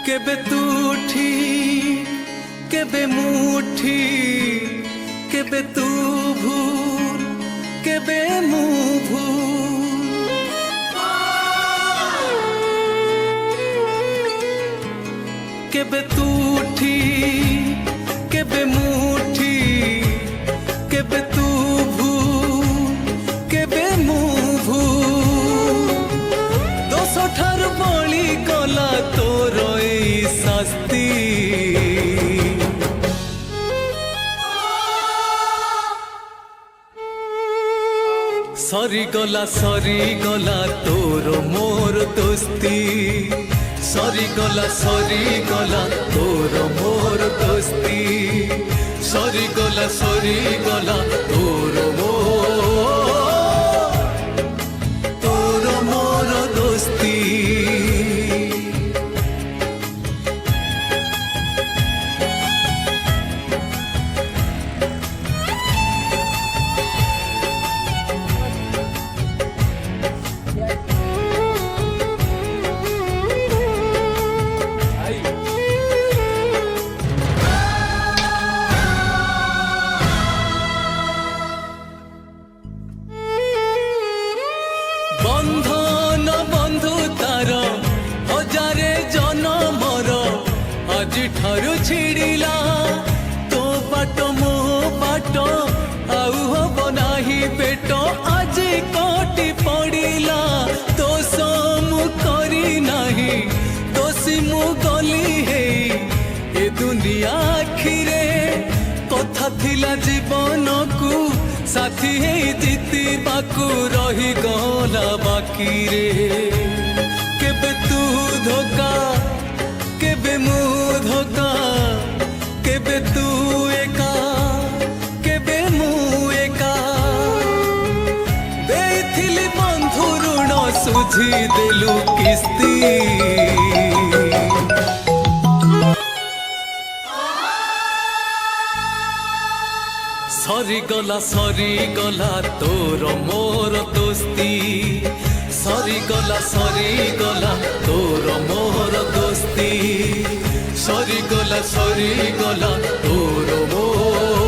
केबे तू ठीक केबे मुठी केबे तू भूल केबे मु भूल केबे तू ठीक केबे मुठी केबे तू भूल केबे मु भूल दोष ठार बली गला तोर ई शास्ति सरी गला तोर मोर दोस्ती सरी गला तोर मोर दोस्ती सरी गला तोर मोर दोस्ती बंधन बंधु तार हजारे जनमर आज ठारू छिड़िला तो बाट मो बाट आउ हब नाही पेट आज कटी पड़िला दोष मु करी नाही दोषी मु गली हे ए दुनिया आखिरे कथा थिला जीवन को साथी है जीती बाकू रही गला बाकी रे केबे तू धोखा केबे मु धोखा केबे तू एका केबे मु एका देथिली बंधु ऋण सुझी देलु किस्ती सरी गला तोर मोर दोस्ती सरी गला तोर मोर दोस्ती सरी गला तोर मोर